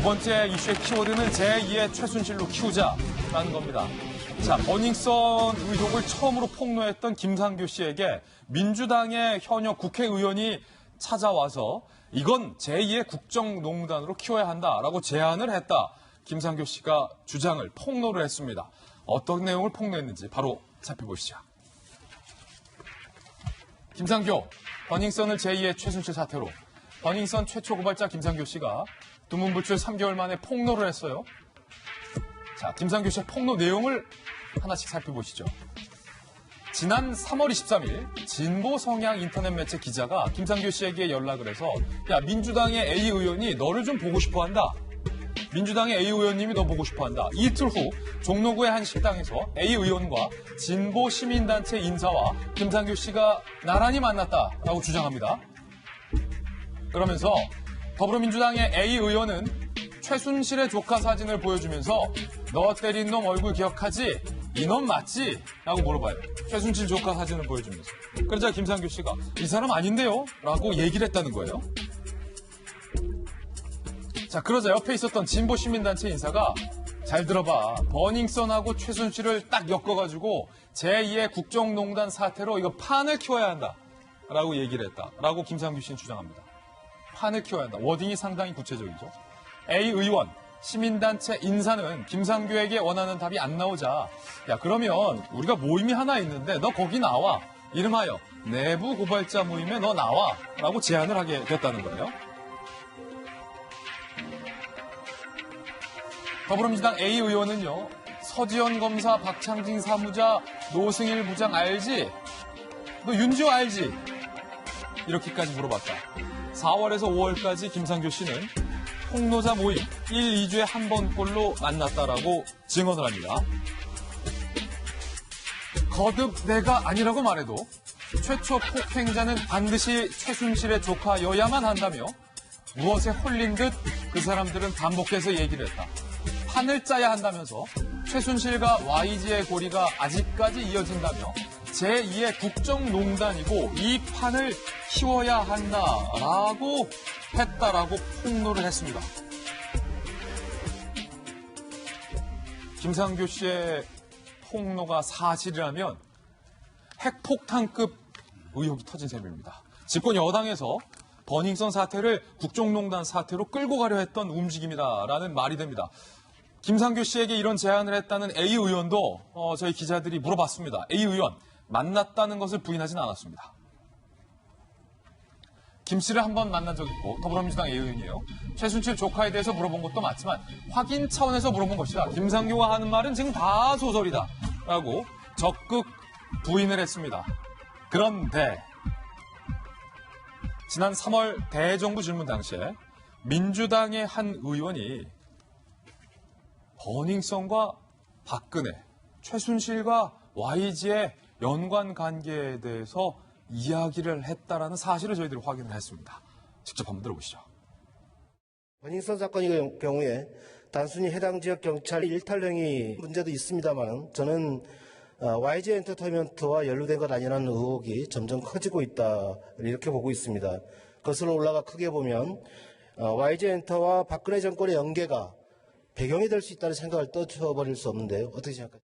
번째 이슈의 키워드는 제2의 최순실로 키우자라는 겁니다. 자, 버닝썬 의혹을 처음으로 폭로했던 김상규 씨에게 민주당의 현역 국회의원이 찾아와서 이건 제2의 국정농단으로 키워야 한다라고 제안을 했다. 김상규 씨가 주장을 폭로를 했습니다. 어떤 내용을 폭로했는지 바로 살펴보시죠. 김상규, 버닝썬을 제2의 최순실 사태로. 버닝썬 최초 고발자 김상규 씨가 두문불출 3개월 만에 폭로를 했어요. 자, 김상규 씨의 폭로 내용을 하나씩 살펴보시죠. 지난 3월 23일 진보 성향 인터넷 매체 기자가 김상규 씨에게 연락을 해서 야, 민주당의 A 의원이 너를 좀 보고 싶어 한다. 민주당의 A 의원님이 너 보고 싶어 한다. 이틀 후 종로구의 한 식당에서 A 의원과 진보 시민단체 인사와 김상규 씨가 나란히 만났다라고 주장합니다. 그러면서 더불어민주당의 A 의원은 최순실의 조카 사진을 보여주면서 너 때린 놈 얼굴 기억하지? 이놈 맞지? 라고 물어봐요. 최순실 조카 사진을 보여주면서. 그러자 김상규 씨가 이 사람 아닌데요? 라고 얘기를 했다는 거예요. 자, 그러자 옆에 있었던 진보 시민단체 인사가 잘 들어봐. 버닝썬하고 최순실을 딱 엮어가지고 제2의 국정농단 사태로 이거 판을 키워야 한다. 라고 얘기를 했다. 라고 김상규 씨는 주장합니다. 판을 키워야 한다. 워딩이 상당히 구체적이죠. A 의원, 시민단체 인사는 김상규에게 원하는 답이 안 나오자 야, 그러면 우리가 모임이 하나 있는데 너 거기 나와. 이름하여 내부 고발자 모임에 너 나와. 라고 제안을 하게 됐다는 거예요. 더불어민주당 A 의원은요. 서지현 검사, 박창진 사무자, 노승일 부장 알지? 너 윤지호 알지? 이렇게까지 물어봤다. 4월에서 5월까지 김상규 씨는 폭로자 모임 1, 2주에 한 번꼴로 만났다라고 증언을 합니다. 거듭 내가 아니라고 말해도 최초 폭행자는 반드시 최순실의 조카여야만 한다며 무엇에 홀린 듯 그 사람들은 반복해서 얘기를 했다. 판을 짜야 한다면서 최순실과 YG의 고리가 아직까지 이어진다며 제2의 국정농단이고 이 판을 키워야 한다라고 했다라고 폭로를 했습니다. 김상규 씨의 폭로가 사실이라면 핵폭탄급 의혹이 터진 셈입니다. 집권 여당에서 버닝썬 사태를 국정농단 사태로 끌고 가려 했던 움직임이다라는 말이 됩니다. 김상규 씨에게 이런 제안을 했다는 A 의원도 저희 기자들이 물어봤습니다. A 의원 만났다는 것을 부인하지는 않았습니다. 김 씨를 한번 만난 적이 있고 더불어민주당 A 의원이에요. 최순실 조카에 대해서 물어본 것도 맞지만 확인 차원에서 물어본 것이다. 김상규가 하는 말은 지금 다 소설이다. 라고 적극 부인을 했습니다. 그런데 지난 3월 대정부 질문 당시에 민주당의 한 의원이 버닝썬과 박근혜, 최순실과 YG의 연관 관계에 대해서 이야기를 했다라는 사실을 저희들이 확인을 했습니다. 직접 한번 들어보시죠. 버닝썬 사건의 경우에 단순히 해당 지역 경찰 일탈령이 문제도 있습니다만 저는 YG 엔터테인먼트와 연루된 것 아니라는 의혹이 점점 커지고 있다 이렇게 보고 있습니다. 거슬러 올라가 크게 보면 YG 엔터와 박근혜 정권의 연계가 배경이 될 수 있다는 생각을 떠쳐버릴 수 없는데요. 어떻게 생각하세요?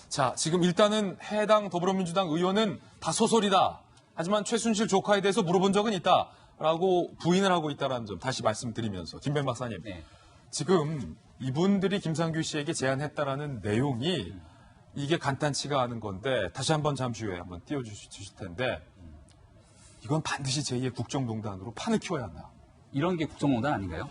자, 지금 일단은 해당 더불어민주당 의원은 다 소설이다. 하지만 최순실 조카에 대해서 물어본 적은 있다라고 부인을 하고 있다는 점 다시 말씀드리면서 김弁박사님, 네. 지금 이분들이 김상규 씨에게 제안했다라는 내용이 이게 간단치가 않은 건데 다시 한번 잠시 후에 한번 띄워주실 텐데 이건 반드시 제2의 국정농단으로 판을 키워야 한다. 이런 게 국정농단 아닌가요?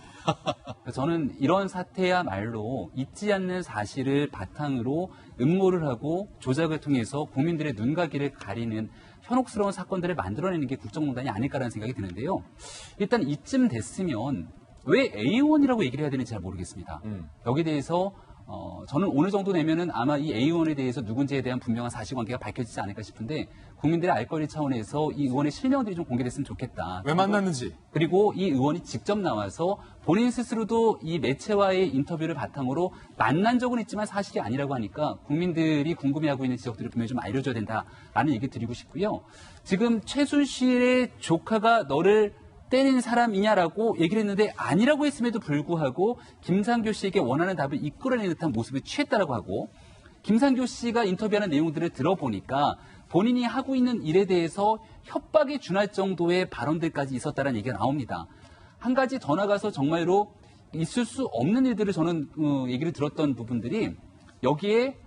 저는 이런 사태야말로 있지 않는 사실을 바탕으로 음모를 하고 조작을 통해서 국민들의 눈가기를 가리는 현혹스러운 사건들을 만들어내는 게 국정농단이 아닐까라는 생각이 드는데요. 일단 이쯤 됐으면 왜 A원이라고 얘기를 해야 되는지 잘 모르겠습니다. 여기에 대해서 저는 어느 정도 되면은 아마 이 A원에 대해서 누군지에 대한 분명한 사실관계가 밝혀지지 않을까 싶은데 국민들의 알 거리 차원에서 이 의원의 실명들이 좀 공개됐으면 좋겠다. 왜 만났는지. 그리고 이 의원이 직접 나와서 본인 스스로도 이 매체와의 인터뷰를 바탕으로 만난 적은 있지만 사실이 아니라고 하니까 국민들이 궁금해하고 있는 지적들을 분명히 좀 알려줘야 된다라는 얘기 드리고 싶고요. 지금 최순실의 조카가 너를 때린 사람이냐라고 얘기를 했는데 아니라고 했음에도 불구하고 김상교 씨에게 원하는 답을 이끌어내는 듯한 모습을 취했다라고 하고 김상교 씨가 인터뷰하는 내용들을 들어보니까 본인이 하고 있는 일에 대해서 협박에 준할 정도의 발언들까지 있었다는 얘기가 나옵니다. 한 가지 더 나가서 정말로 있을 수 없는 일들을 저는 얘기를 들었던 부분들이 여기에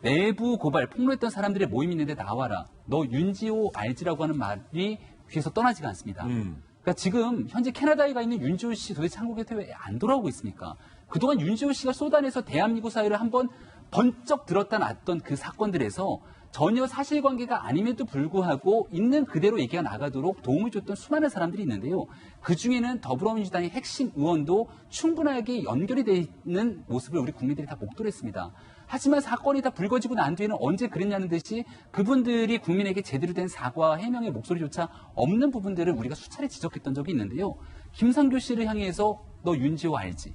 내부 고발, 폭로했던 사람들의 모임이 있는데 나와라. 너 윤지호 알지라고 하는 말이 귀에서 떠나지가 않습니다. 그러니까 지금 현재 캐나다에 가 있는 윤지호 씨 도대체 한국에 왜 안 돌아오고 있습니까? 그동안 윤지호 씨가 쏟아내서 대한민국 사회를 한번 번쩍 들었다 놨던 그 사건들에서 전혀 사실관계가 아님에도 불구하고 있는 그대로 얘기가 나가도록 도움을 줬던 수많은 사람들이 있는데요. 그중에는 더불어민주당의 핵심 의원도 충분하게 연결이 돼 있는 모습을 우리 국민들이 다 목도를 했습니다. 하지만 사건이 다 불거지고 난 뒤에는 언제 그랬냐는 듯이 그분들이 국민에게 제대로 된 사과와 해명의 목소리조차 없는 부분들을 우리가 수차례 지적했던 적이 있는데요. 김상교 씨를 향해서 너 윤지호 알지?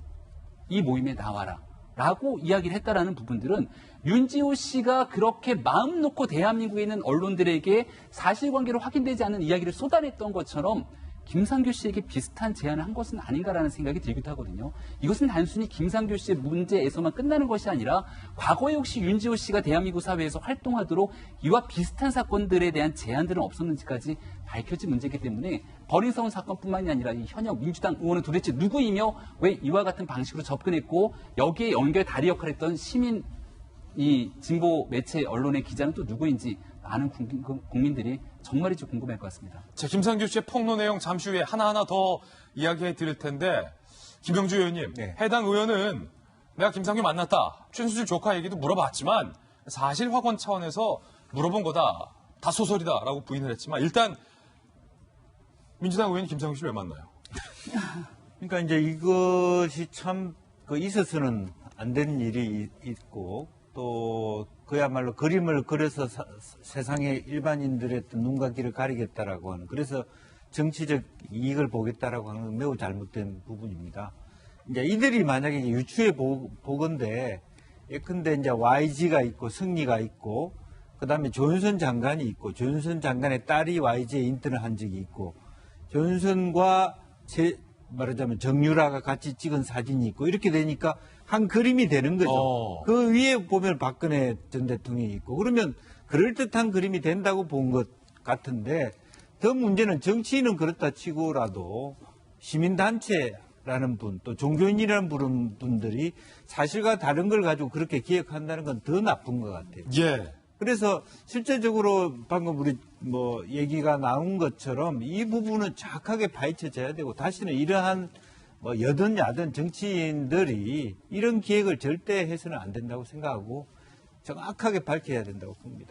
이 모임에 나와라. 라고 이야기를 했다라는 부분들은 윤지호 씨가 그렇게 마음 놓고 대한민국에 있는 언론들에게 사실관계로 확인되지 않는 이야기를 쏟아냈던 것처럼 김상교 씨에게 비슷한 제안을 한 것은 아닌가라는 생각이 들기도 하거든요. 이것은 단순히 김상교 씨의 문제에서만 끝나는 것이 아니라 과거에 혹시 윤지호 씨가 대한민국 사회에서 활동하도록 이와 비슷한 사건들에 대한 제안들은 없었는지까지 밝혀진 문제이기 때문에 버닝썬 사건뿐만이 아니라 이 현역 민주당 의원은 도대체 누구이며 왜 이와 같은 방식으로 접근했고 여기에 연결 다리 역할을 했던 시민 이 진보 매체 언론의 기자는 또 누구인지 많은 국민들이 정말이지 궁금할 것 같습니다. 자, 김상교 씨의 폭로 내용 잠시 후에 하나하나 더 이야기해 드릴 텐데 김병주 의원님, 네. 해당 의원은 내가 김상교 만났다. 최순실 조카 얘기도 물어봤지만 사실 확원 차원에서 물어본 거다. 다 소설이다라고 부인을 했지만 일단 민주당 의원이 김상교 씨를 왜 만나요? 그러니까 이제 이것이 참 있어서는 안 되는 일이 있고 또 그야말로 그림을 그려서 세상의 일반인들의 어떤 눈과 귀를 가리겠다라고 하는 그래서 정치적 이익을 보겠다라고 하는 건 매우 잘못된 부분입니다. 이제 이들이 만약에 이제 유추해 보건대 예컨대 이제 YG가 있고 승리가 있고 그다음에 조윤선 장관이 있고 조윤선 장관의 딸이 YG에 인턴을 한 적이 있고 조윤선과 말하자면 정유라가 같이 찍은 사진이 있고 이렇게 되니까 한 그림이 되는 거죠. 그 위에 보면 박근혜 전 대통령이 있고 그러면 그럴듯한 그림이 된다고 본 것 같은데 더 문제는 정치인은 그렇다 치고라도 시민단체라는 분 또 종교인이라는 분들이 사실과 다른 걸 가지고 그렇게 기억한다는 건 더 나쁜 것 같아요. 예. 그래서 실제적으로 방금 우리 얘기가 나온 것처럼 이 부분은 정확하게 파헤쳐져야 되고 다시는 이러한 여든 야든 정치인들이 이런 기획을 절대 해서는 안 된다고 생각하고 정확하게 밝혀야 된다고 봅니다.